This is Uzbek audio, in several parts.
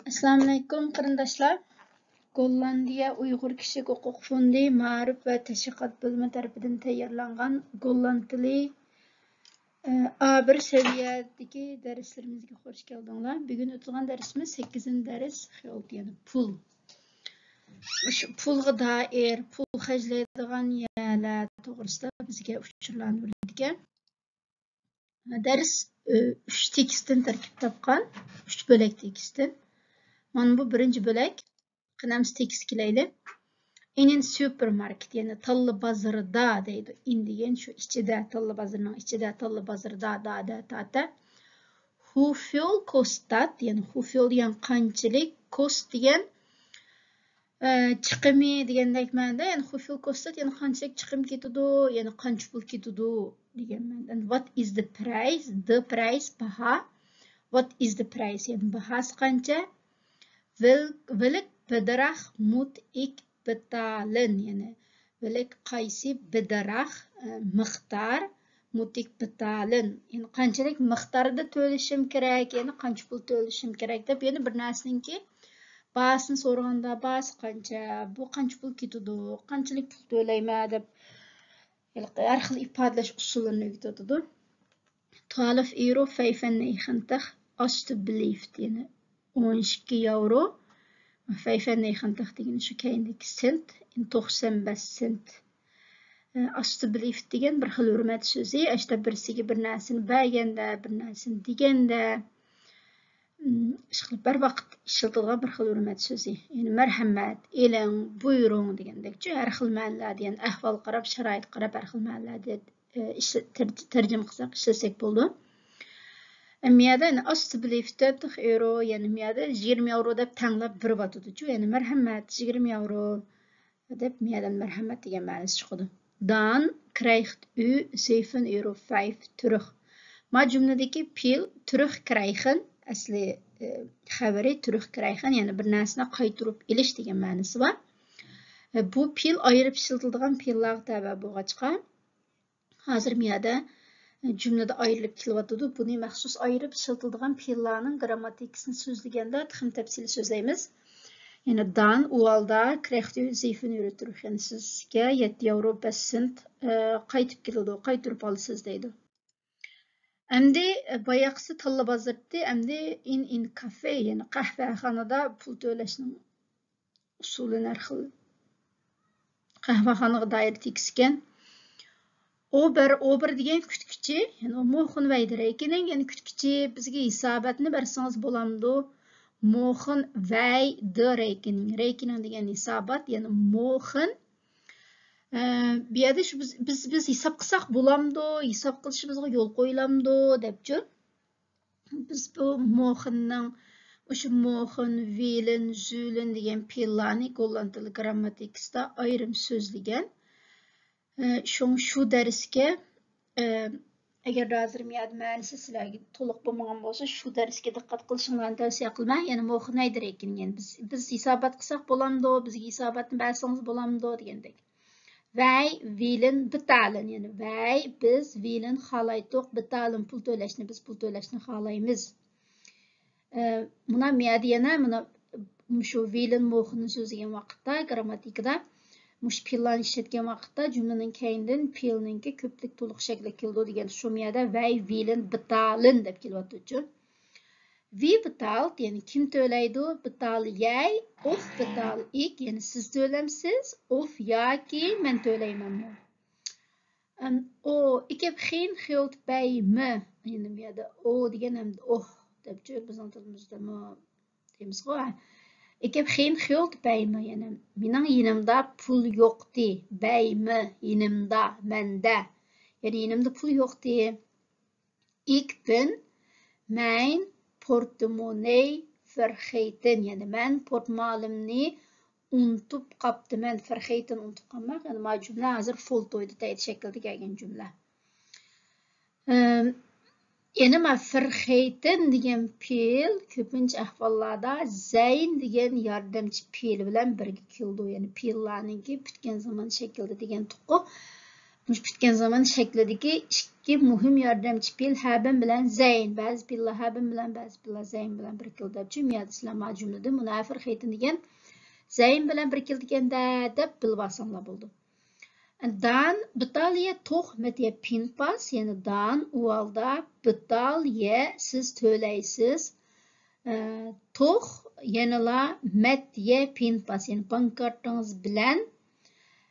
Assalamu alaykum qarindoshlar. Gollandiya Uyg'ur kishilik huquq fondi ma'rif va tashviqot bo'limi tarafidan tayyorlangan golland tili A1 seviyadagi darslarimizga xush keldinglar. Bugun o'tilgan darsimiz 8-dars yani pul. Shu pulga doir, pul xarjlaydigan yerlar to'g'risida bizga uchurlarni beradigan. Dars 3 tekstdan tarkib topgan, 3 bo'lak tekstdan. Mana bu birinci bölek. Qanamiz tekst kelayli. In supermarket, yani talla bazarida deydi. In degan shu ichida, talla bazarının ichida, talla bazarida da. Who fuel kostat, yani who fuel degan qanchalik, cost degan chiqimi degandek ma'noda, yani who fuel kostat, yani qanchalik chiqim ketadi, yani qancha pul ketadi degan ma'noda. What is the price? The price baha. What is the price? Yani bahasi qancha? Welk bedrag moet ik betalen? Yani welk qaysi bedrag miqdor moet ik betalen? Yani qanchalik miqdorda to'lashim kerak, yani qancha pul to'lashim kerak deb, yani bir narsaningki bahasini so'raganda bahasi qancha, bu qancha pul ketadi, qanchalik pul to'layman deb har xil ifodalash usullarini o'rgatadi. 12 euro 95 alsjeblieft, yani 12 euro 95 degan shu keyindagi sent, 95 sent. Alsjeblieft degan bir xil hurmat so'zi, ashta birsiga bir narsani berganda, bir narsani deganda, ishqilib bir vaqt ishlatilgan bir xil hurmat so'zi. Yani marhamat, eling, buyuring degandekchi, har xil ma'nolarda, yani ahvol qarab, sharoit qarab har xil ma'nolarda tarjima qilsak, ishlasak bo'ldi. Miyada yani alsjeblieft 40 euro, yani miyada 20 euro deb tanlab berib atadi-chu, yani marhamat 20 euro deb miyadan marhamat degan ma'nosi chiqadi. Dan krijgt u 7 euro 5 terug. Ma jumladagi pil terug krijgen, asli xabari terug krijgen, yani bir narsani qaytirib elish degan ma'nosi bor. Bu pil ayirib ishlatiladigan pillarga tabi bo'lg'achqa hozir miyada cümlede ayrılıp kelyapti. Buni maxsus ayırıp işletildiğin pillarning grammatikasini so'zlaganda ham tafsili so'zlaymiz. Yani dan u holda krijgt u 7 euro terug. Yani sizga 7 euro 5 sent qaytib keladi, qaytirib olasiz deydi. Endi bayaqisi talla bozorda, endi in cafe, yani qahvaxonada pul to'lashning usuli har xil. Qahvaxonaga doir tekisgan. Ober degan kütküçi, yani o mo'xin vaydirekening, yani kütküçi bizga hisobotni bersangiz bo'lamdi. Mo'xin vaydi rekening degan hisobot, yani mo'xin bu yerda shu biz hisob qilsak bo'lamdi, hisob qilishimizga yo'l qo'yilamdi debchi. Biz bu mo'xinning o'sha mo'xin, vilin, zulin degan fe'llarni golland tili grammatikasida ayrim so'zlagan. Şu dersga agar hozir miyada ma'nosi sizlarga to'liq bo'lmagan bo'lsa, shu darsga diqqat qilishinglarni tavsiya qilaman. Yani mo'xin aydir ekan, yani biz hisobot qilsak bo'lamdi, bizga hisobotni bersangiz bo'lamdi degandek. Wij willen betalen, yani wij biz willen xohlaydiq betalen, pul to'lashni, biz pul to'lashni xohlaymiz. Buna miyada yana buna shu willen mo'xinni so'zlagan vaqtda grammatikada mush pillarni ishlatgan vaqtda jumlaning keyindan pilninki ko'plik to'liq shaklga keldi degan shu miyada wij willen betalen deb kelyapti. Wie betaalt, yani kim to'laydi? Betaal jij of betaal ik, yani siz to'lamsiz of yoki men to'laymanmi? Ik heb geen geld bij me. Yani bu yerda degan hamda debchi bizning tilimizda deymiz-ku. Ik heb geen geld bij me, yani mening yonimda pul yo'qdi. Bij me, yonimda, menda. Yani yonimda pul yo'qdi. Ik ben mijn portemonnee vergeten. Yani men portmolimni unutib qaptiman. Vergeten unutib qolmak. Yani bu jumla hozir foltoyda deydi shaklda kelgan jumla. Yani ma vergeten degan fe'l ko'pincha ahvollarda zayn degan yordamchi fe'l bilan birga keldi. Yani fe'llarninki bitgan zamon shaklida degan tuqqu. Bitken zaman şeklideki iki muhim yardımcı pil haben bilen zeyn. Bazı piller haben bilen, bazı piller zeyn bilen bir kilde. Cümlede silama cümlede münafir xeytin degen zeyn bilen bir kilde degende dep bilbasanlar buldu. Dan betal ye tohmet ye pinpas yani dan u alda betal ye siz töyleysiz toh yanıla met ye pinpas yani bankartınız bilen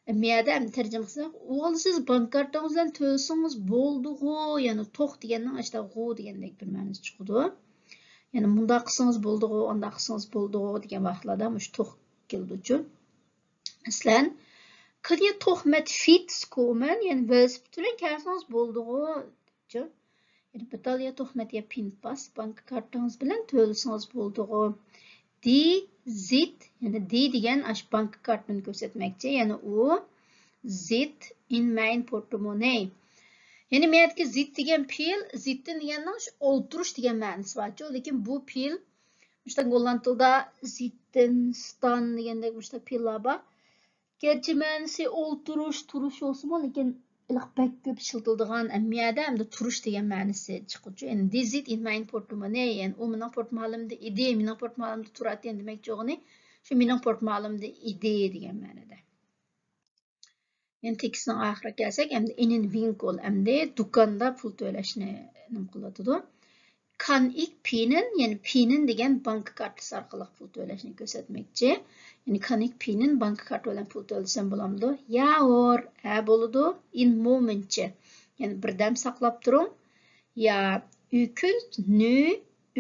Miyada tercüme kılsak, oğul siz bankartınızdan töysünüz bolduğu, yani toh degenin işte go degendek bir ma'nosi çıkıdı. Yani munda kılsanız bolduğu, onda kılsanız bolduğu degen vaqtlarda muş toh keldi. Mesela kıya tohmet fit komen, yani velosipedlen kelsanız bolduğu. Yani betalya tohmet ya pinpas, bankartınız bilen töysünüz bolduğu. Zit, yani degen aş banka kartını göstermekçe, yani o zit in mijn portemonnee. Yani meyatki zit degen pil, zittin degenin olturuş degen ma'nosi var. Lekin bu pil, işte Golland tilda zittin, stan degende işte pillar var. Gerçi ma'nosi olturuş, turuş olsun, lekin iliq bek köp işletildigan miyada hamda turuş degen ma'nosi chiquvchi. Yani zit in mijn portemonnee, yani o mening portmolimda edi, mening portmolimda turadi demek jo'g'ini, shu mening portmolimda edi degan ma'noda. Yani tekstning oxiriga kelsak, endi inin winkel endi do'konda pul to'lashni nima qiladi? Kan ik pinin, yani pinin degan banka kartasi orqali pul to'lashni ko'rsatmoqchi. Yani kan ik pinin banka kartasi bilan pul to'lasam bo'lamdi? Yo'q, bo'ladi. In momentchi. Yani birdam saqlab turing. Ya u kunt nu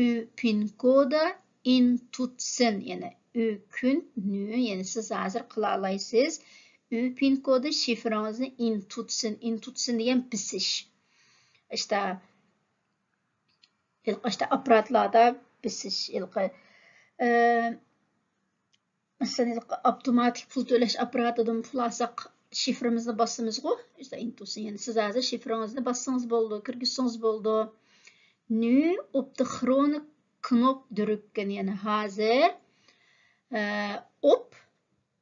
u pin koda intutsin. Yani u kunt nu, yani siz hozir qila olasiz. U pin kodu şifrangizni intutsin. Intutsin degan bisish. İşte aparatlarda bisish. Mesela avtomatik pul to'lash aparatidan pul olsak şiframizni bosamiz-ku. İşte intutsin. Yani siz hozir şifrangizni bossangiz bo'ldi, kirgizsangiz bo'ldi. Nu op de groene knop drukken. Yani hozir op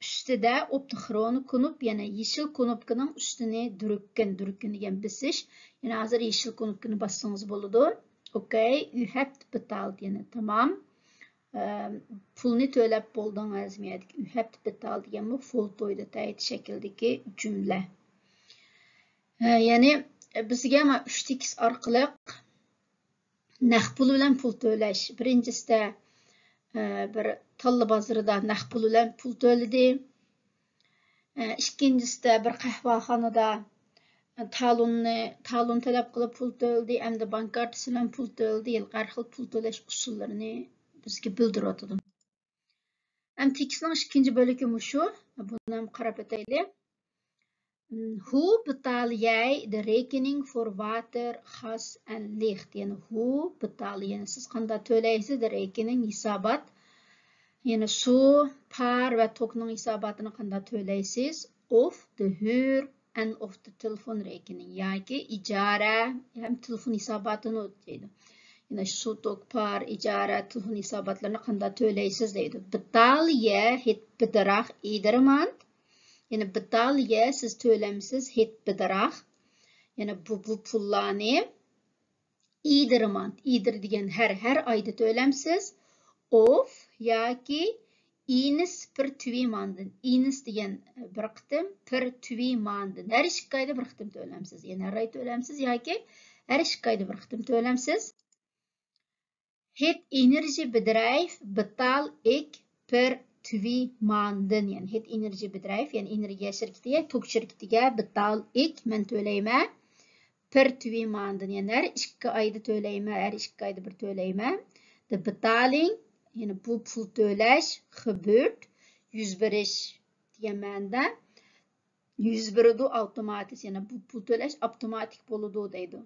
üstüde op de groene knop, yani yeşil knopkaning üstüne drukken degan bisish. Yani hozir yeşil knopkani bossangiz bo'ladi. Okay, you have betalt, yani tamam. Pulni to'lab bo'ldingiz, you have betalt degan bu fotoyda tayit shakldagi jumla. Yani bizga ham 3 tekis orqali naqd pul bilan pul to'lash. Birinchisida bir talla bozorida naqd pul bilan pul to'ladi. İkincisida bir qahvaxonada talon talab qilib pul to'ladi, hamda bank kartasi bilan pul to'ladi. Har xil pul to'lash usullarini bizga bildiryotdi. Ham tekstning ikkinchi bo'ligi shu. Buni ham qarab o'taylik. Hoe betaal jij de rekening voor water, gas en licht? Yani hoe betaal je? Yani siz qanday to'laysiz de rekening hisobat? Yani su, par ve tokning hisobatini qanday to'laysiz? Of de huur en of de telefonrekening. Yoki ijara ham telefon hisobatini deydi. Yani su, tok, par, ijara, telefon hisobotlarini qanday to'laysiz deydi. Betaal je het bedrag iedere maand? Yani betaal je, siz to'lamsiz het bedrag. Yani bu pullarni iedere maand, ieder degan her oyda to'lamsiz. Of yoki ines per 2 maanden. Ines degan bir qitim per 2 maanden. Her 2 oyda bir qitim to'lamsiz. Yani har oy to'lamsiz yoki har 2 oyda bir qitim to'lamsiz. Het energiebedrijf betaal ik per 2 maanden. Yani het energiebedrijf, yani enerji şirketiga, tok şirketiga betaal ik, men to'layman per 2 maanden. Yani her 2 oyda to'layman, her 2 oyda bir to'layman. De betaling, yani bu pul to'lash gebeurt, yuz berish degan ma'noda. Yuz beradi avtomatik, yani bu pul to'lash avtomatik bo'ladi deydi.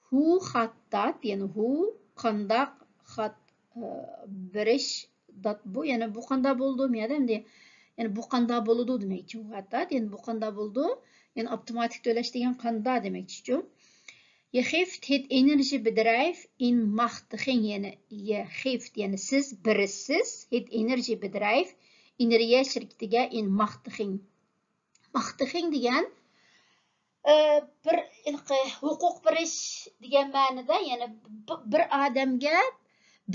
Hoe gaat dat? Yani hoe qanday xat berish dat bu, yani bu qanday bo'ldi deyapti. Yani bu qanday bo'ladi demakchi. Yani bu qanday bo'ldi? Yani avtomatik to'lash degan qanday demakchi. Je geeft het energiebedrijf in machtiging. Yani je geeft, yani siz berisiz het energiebedrijf enerji şirketiga in machtiging. Machtiging degan bir huquq berish degan ma'noda, ya'ni bir odamga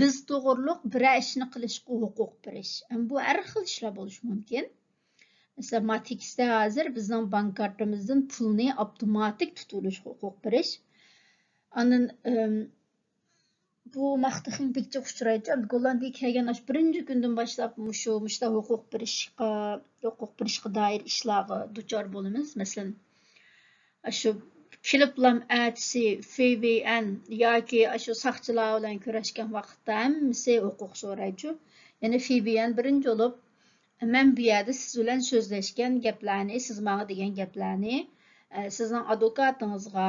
biz to'g'riliq bir ishni qilishga huquq berish. Bu har xil ishlar bo'lishi mumkin. Mesela Matix'te hazır bizden bank kartımızdan pulni avtomatik tutuluş huquq berish. Anın bu maqtixin bekçe uçuraydı. Gollandiya kelgan aş birinci günden başlap muşta huquq berishga dair ishlarga duchor bo'lamiz. Masalan, şu kiliplam әтісі FVN yoki şu saqchilar bilan kurashgan vaqtda hammasi huquq so'raydi. Yani FVN birinchi bo'lib, men bu yerda siz bilan so'zlashgan gaplarni, siz menga degan gaplarni sizning advokatingizga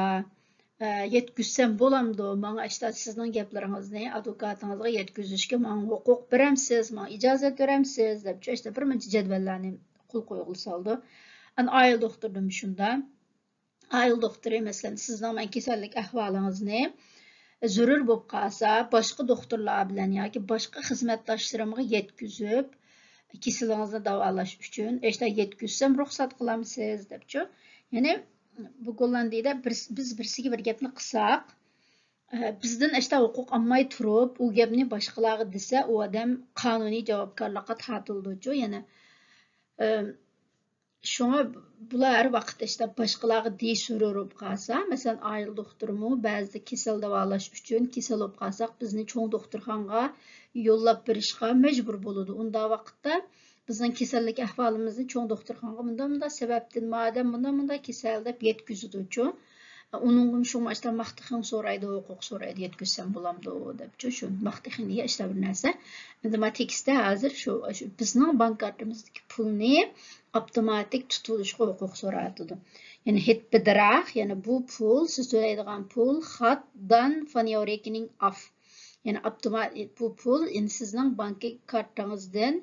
yetkazsam bo'lamdi. Menga işte sizning gaplaringizni advokatingizga yetkazishga men huquq beramsiz, men ijozat beramsiz deb işte bir muncha jadvallarni qo'l qo'yib soldi. An ayol doktordim shunda. Ayol doktoru mesela sizden ben keserlik ahvalınızı zürür bo'lib qolsa, boshqa doktorlar bilan yoki boshqa xizmatdoshlarimga yetkazib, kasalligingizni davolash uchun işte yetkazsam ruxsat qilamsiz debchi. Ya'ni bu Gollandiyada biz birsiga bir gapni qilsak, bizdan işte huquq olmay turib, u gapni boshqalarga desa, u odam qonuniy javobgarlikka tortildi. Ya'ni şuna bular her vaqt işte başqalarga deyishurib qalsa, masalan ayol doktorumu ba'zida kasal davolash uchun kasal bo'lib qalsaq, bizni cho'ng doktorxonaga yo'llab berishga majbur bo'ladi. Unda vaqtda bizning kasallik ahvolimizni cho'ng doktorxonaga bunda sababdan madam bunda kasal deb yetkazadi. Onun şu işte maqtixin so'raydi, huquq so'raydi, yetkazsam bo'lamdi debchi. Shu maqtixin degan ishlar bir narsa. Matematikda hozir shu bizning bank kartimizdagi pulni avtomatik tutulishga huquq so'raydi. Ya'ni het bedrag, ya'ni bu pul, siz to'laydigan pul xatdan von your rekening af. Ya'ni avtomatik bu pul endi sizning bank kartangizdan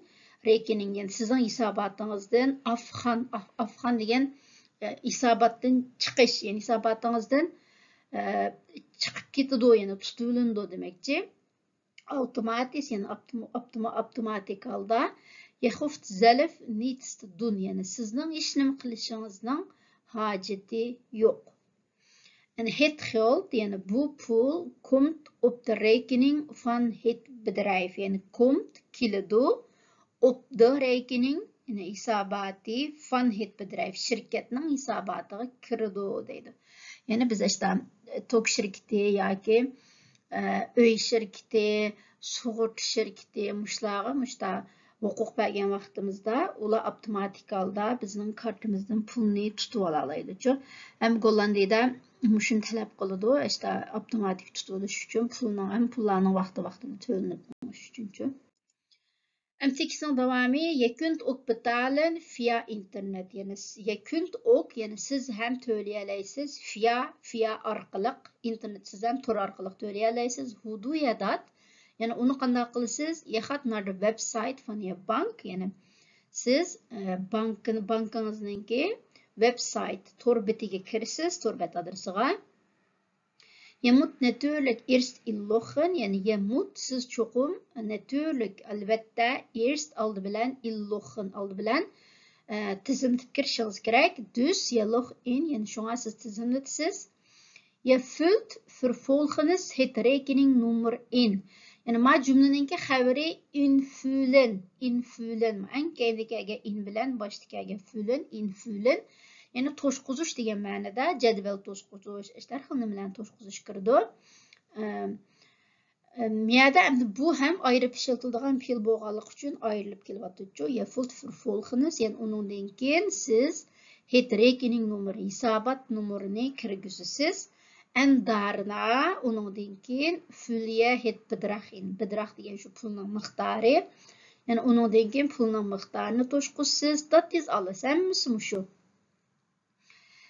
rekening, ya'ni sizning hisobotingizdan afxan degan hisobotdan chiqish, ya'ni hisobotingizdan chiqib ketadi, ya'ni tutilindi demakchi. Avtomatik, ya'ni avtomatik holda yahuft zalif nitst dun, ya'ni sizning hech nima qilishingizning hojati yo'q. Yani het geld, yani bu pul komt op de rekening van het bedrijf, yani komt kildo op de rekening, yani hisobati van het bedrijf, şirketning hisobatiga kirdi deydi. Yani biz işte tok şirketi yoki uy şirketi, sug'urta şirketi mushta huquq bergan vaqtimizda ular avtomatik holda bizning kartimizdan pulni tutib olaydi. Ham Gollandiyada shuni talab qiladi, işte avtomatik tutilish uchun pullarning vaqti-vaqtida to'lanib uchun. M8'in davamı yekunt ok betalen via internet. Yani yekunt ok, yani siz hem töleyelaysiz via arqılıq, internet siz hem tor arqılıq töleyelaysiz. Hudu yadat, yani onu qanday qilasiz? Yaxat narda website van je bank, yani siz bankingizningki website tor betiga kirsiz, tor bet adresiga. Je moet natuurlijk eerst inloggen, yani je moet siz çoğum natuurlijk elbette eerst aldı bilen inloggen, aldı bilen tizimlep kirişiniz gerek. Dus je log in, yani şuna siz tizimletsiz. Je vult vervolgens het rekeningnummer in. Yani ma cümleninki xabari infülün. En kendiki in bilen baştaki infülün. Yani to'shquzish degan ma'noda jadval to'shquzish, ishlar xilni bilan to'shquzish kirdi. Miyada bu ham ayirib ishlatiladigan fe'l bo'lganligi uchun ayrilib kelyapti. Ya fult vervolgens, yani undan keyin siz het rekening nomeri, hisobot nomerini kirgizasiz. Darna undan keyin fülye het bedrag in. Bedrag degan shu pulning miqdori. Yani undan keyin pulning miqdorini to'shqisiz. Dat is alles. Hammasi shu.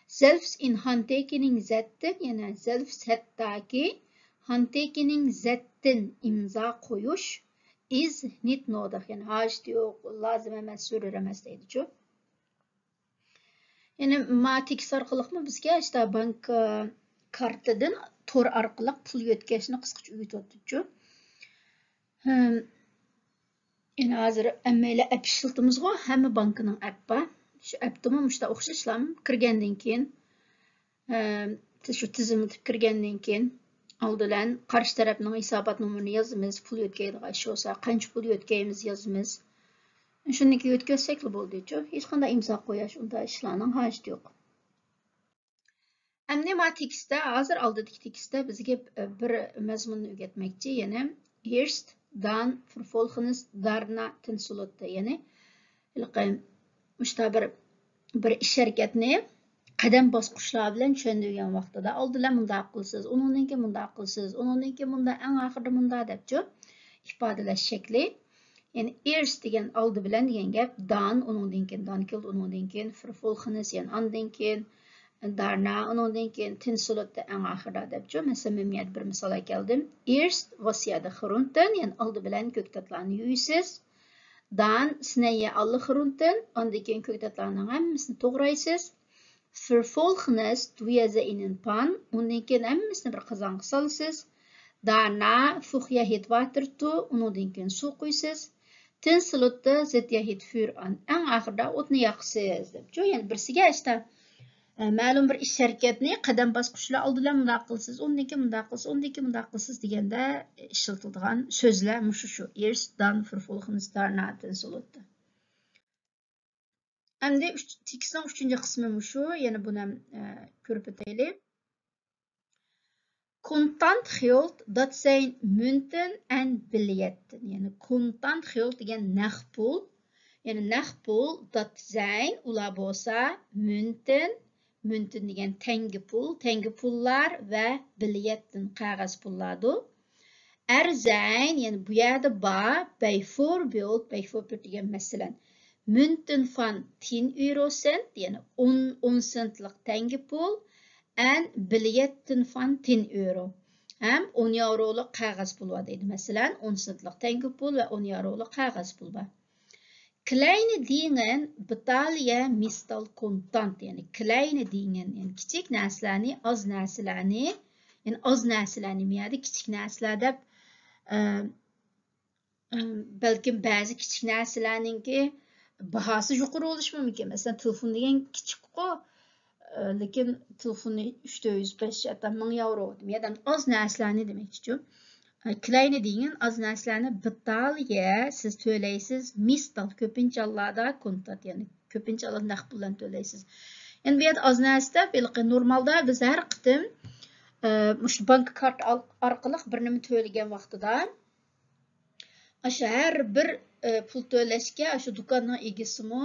Zelfs in handtekening zetten, yani zelfs hattaki handtekening zetten imza koyuş is niet nodig. Yani hacet yok, lazım emas, sürür emas deydi. Yani Matix arqılıq mı bizga işte bank kartadan tor arqılıq pul yetkazishni qisqacha o'rgatdi. Yani hozir hammayla app ishlatamiz-ku, hamma bankining appi. Şu appdimi mushta o'xshashlarmi? Kirgandan keyin Şu tizimni kirgandan keyin oldidan qarshi tarafning hisobot nomerini yozamiz, pul yo'tkaydigan ish bo'lsa qancha pul yo'tkaymiz yozamiz. Shundan keyin yo'tkazsakla bo'ldi-ku. Hech qanday imzo qo'yish unday ishlarning hojati yo'q. Endi ma tekstda, hozir oldidagi tekstda bizga bir mazmunni o'rgatmoqchi, ya'ni erst, dann, vervolgens, daarna, tenslotte, ya'ni mushta bir ish harakatni qadam bosqichlar bilan tushundirgan vaqtida oldindan bunday qilsiz, undan keyin bunday qilsiz, undan keyin bunday, eng oxirida bunday debchi ifodalash shakli. Yani erst degan oldi bilan degan gap, dann, undan keyin dann keldi, undan keyin vervolgens, yani ondan keyin daarna, undan keyin tenslotte eng oxirida debchi. Masalan, men bir misol keldim. Erst was ihr de Grunden, yani oldi bilan ko'ktatlarni yuysiz. Dan snijden alle groenten, ondan keyin ko'ktatlarning hammasini to'g'raysiz. Vervolgens doe je ze in een pan, ondan keyin hammasini bir qozonga solasiz. Daarna voeg je het water toe, ondan keyin suv quysiz. Tenslotte zet je het vuur aan. Eng oxirida o'tni yoqsiz debchi. Ya'ni birsiga işte ma'lum bir ish harakatni qadam bosqichlar oldidan bunday qilsiz, undan keyin bunday qilsiz, undan keyin bunday qilsiz deganda ishlatiladigan so'zlar shu erst, dann, vervolgens, daarna, tenslotte. Endi tekstning 3-chi qismi shu, yana buni ham ko'rib o'taylik. Contant geld, dat zijn munten en biljetten. Yani contant geld degan naqd pul. Yani naqd pul, dat zijn ular bo'lsa munten, munten degan tangi pullar va biljetten qog'oz pullardir. Zijn, yani bu yerda bor, bijvoorbeeld degan masalan munten van 10 eurocent, yani 10 centlik tengepul, en biljetten van 10 euro. Hem 10 euroluk qog'oz pul var deydi. Mesela 10 centlik tengepul ve 10 euroluk qog'oz pul var. Kleine dingen betaal je meestal contant. Yani kleine dingen, yani kichik narsalarni, oz narsalarni, yani oz narsalarni miyadi kichik narsalar deb balkim ba'zi kichik narsalarninki bahası yuqori bo'lishi mumkin. Masalan, telefon degan kichikku, lekin telefonni 300-500 hatta 1000 euro demaydi. Oz narsalarni demoqchi. Kleine degan oz narsalarni betalga siz to'laysiz. Mistal ko'pincha hollarda kontant, ya'ni ko'pincha hollarda naqd bilan to'laysiz. Endi bu yerda oz narsa, normalda biz har qitim shu bank kart orqali bir nima to'lagan vaqtida her bir pul to'lashga shu do'konning egisimi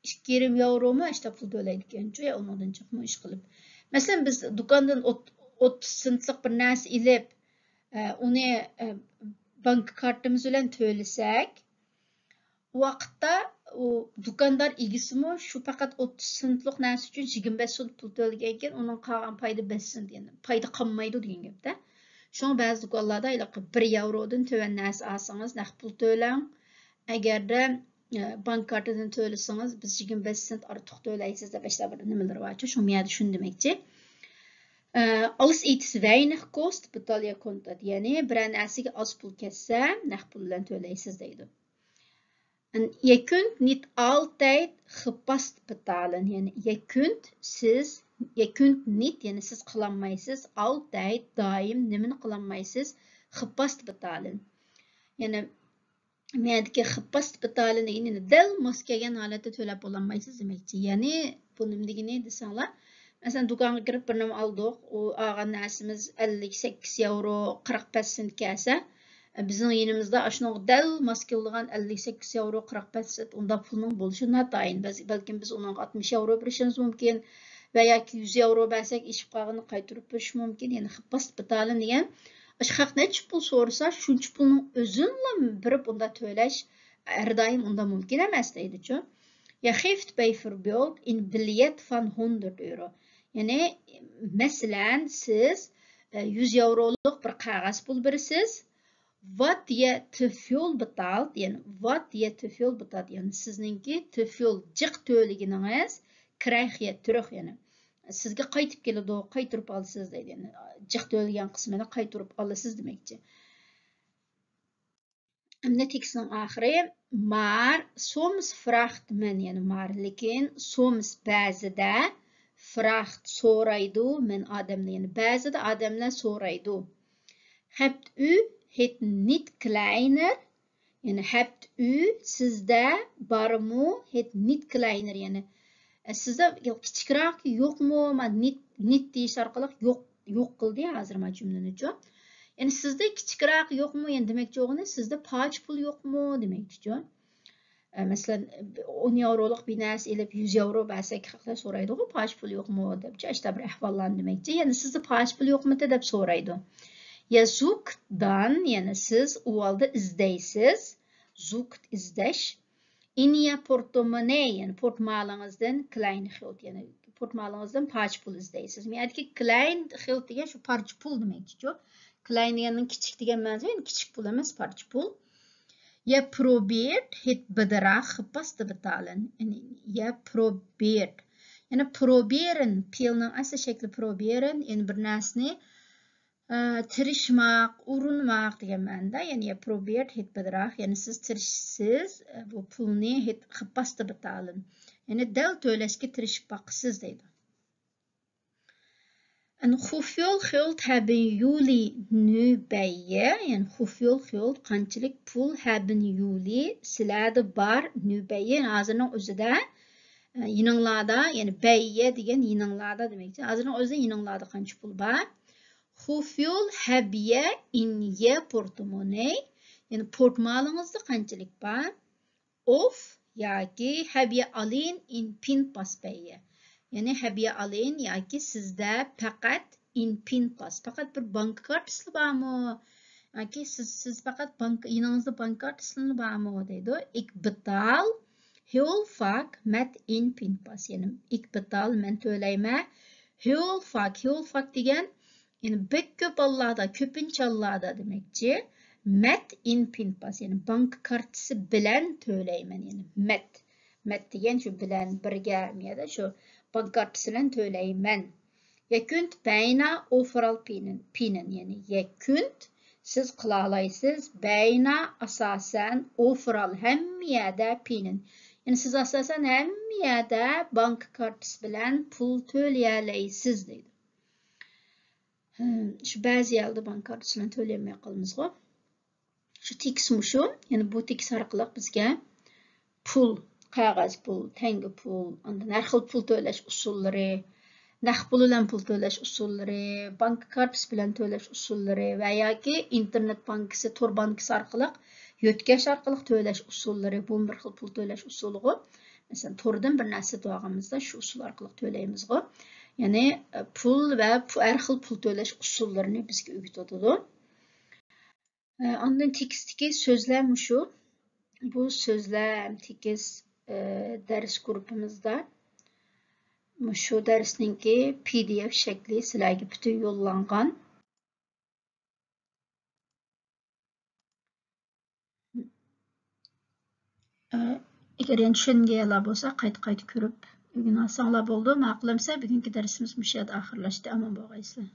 2,5 euromi işte pul to'laydi ekanchu, ya undan chiqma ish qilib. Masalan, biz do'kondan 30 centlik bir narsa ilib, uni bank kartimiz bilan to'lasak, vaqtda u do'kondor egisimi shu faqat 30 centlik narsa uchun 25 cent pul to'lagan ekan, uning qolgan payda 5 cent, yani payda qolmaydi degan gapda. Şoň bäzi do'konlarda 1 eurodan töwen näse alsanız naqd pul töläň. Egerде bank kartadan töleseňiz biz 25 cent artyk töläýsiz dep bir nimeler barçy. Şoň ýerde şunu demekçi. Alles iets weinig kost betaal je kontant. Yani bir näsege az pul kesse naqd pul bilen töläýsiz diýdi. En je kunt niet altijd gepast betalen. Yani je kunt niet, yani siz kılanmaysiz, altijd, daim, nimeni kılanmaysiz, gepast betalen. Yani, mendeki gepast betalen yani del maskegen halette tölep olanmaysiz demekçi. Yani, bu nimdigi deseňler, mesela dukana girip bir nima aldık, o ağan näsimiz 58 euro 45 cent kelse, bizning yenimizde aşnoq del maskelagan 58 euro 45 cent onda pulning bo'lishi natayin. Balkim biz onun 60 euro berişimiz mumkin. Veya 100 euro bersek işip qağını qaytırıp beriş mümkün. Yani xıpast betalın degan. Xaq neçe pul sorsa, şunç pulun özünle birip onda töleş her daim onda mümkün emas deydi-çi. Ya geeft bijvoorbeeld in biljet van 100 euro. Yani meselen siz 100 euroluk bir qağaz pul berisiz. Wat je te veel betaalt, yani wat je te veel betaalt, yani sizninki te veel jiq töliginiz krijg je terug, yani sizge qaytib keladi, qaytırıp alasiz deydi. Yani jiq to'lgan qismini qaytırıp alasiz demekçi. Endi tekstning oxiri, maar soms vraagt men, yani maar lekin soms ba'zida fragt so'raydi men odamlar, ya'ni ba'zida odamlar so'raydi. Habt u het niet kleiner, ya'ni habt u sizda bormi, het niet kleiner, ya'ni sizda kichikroq yo'qmi? Men niet deyish orqali yo'q qildi hozir men jumlani-chi. Ya'ni sizda kichikroq yo'qmi? Ya'ni demakchi o'g'ini sizda poch pul yo'qmi demakchi. Masalan 10 euroluk bir narsa elib 100 euro bersak haqida so'raydi, poch pul yo'qmi debchi, ishda bir ahvollarni demakchi. Ya'ni sizda poch pul yo'qmi deb so'raydi. Ya suchtdan, ya'ni siz u holda izlaysiz. Sucht izlash. In ya portemone, ya'ni portmoningizdan klein geld, ya'ni portmoningizdan poch pul izlaysiz. Men aytdiki klein geld degan shu parcha pul demakchi-ku. Klein deganning kichik degan ma'nosi, ya'ni kichik pul emas, parcha pul. Je probeert het bedrag gepast te betalen. En je probeert. Yani proberen, peelning asli shakli proberen, yani bir narsani tirishmoq, urinmoq degan ma'noda. Yani je probeert het bedrag, yani siz tirishsiz bu pulni het gepast te betalen. Yani dal to'lashga tirishib boqsiz deydi. En hoeveel geld hebben jullie nu bij je? En hoeveel geld, qanchalik pul hebben jullie sizlarda bar nu bij je? Hozirning o'zida yininglarda, ya'ni bij je degan yininglarda demakchi. Hozirning o'zida yininglarda qancha pul bor? Hoeveel heb je in je portemonnee? Ya'ni portmoningizda qanchalik bor? Of yoki heb je alleen in pinpas bij je? Yani habiye alayın ya ki sizde fakat in pinpas, fakat bir bank kartası var mı? Ya ki siz fakat yanınızda bank kartası var mı deydi. Ik betaal heel vaak met in pinpas. Yani ik betaal men töyleyme heel vaak degen yani pek köp Allah'da, köpünç Allah'da demekçi. Met in pinpas yani bank kartası bilen töyleymen yani met degen şu bilen birge ya da şu bank kartısıyla töyleymen. Yekunt beyna overal pinen yani yekunt siz kılalaysız beyna asasen overal hem yerde pinen. Yani siz asasen hem yerde bank kartısı bilen pul töyleyeleysiz deydi. Şu bazı yerde bank kartısıyla töyleyemeye kalımızga. Şu tiksmi şu yani bu tiks arqılıq bizge pul qog'oz pul, tenge pul, ondan har xil pul to'lash usullari, naqd pul bilan pul to'lash usullari, bank kartasi bilan to'lash usullari va yoki internet bankasi, tor bankasi orqali yo'tkash orqali to'lash usullari, bu bir xil pul to'lash usuliga. Masalan, tordan bir narsa to'g'amizda shu usul orqali to'laymizga. Ya'ni pul va har xil pul to'lash usullarini bizga o'rgatadi. Ondan tekstdagi so'zlar shu. Bu so'zlar tekis ders grupimizda shu darsninki PDF shakli sizlarga butun yo'llangan. Agar endi tushunganlar bo'lsa qayta ko'rib o'rganasanglar bo'ldi. Ma'qulamsa bugungi darsimiz shu yerda oxirlashdi. Omon bo'lg'aysizlar.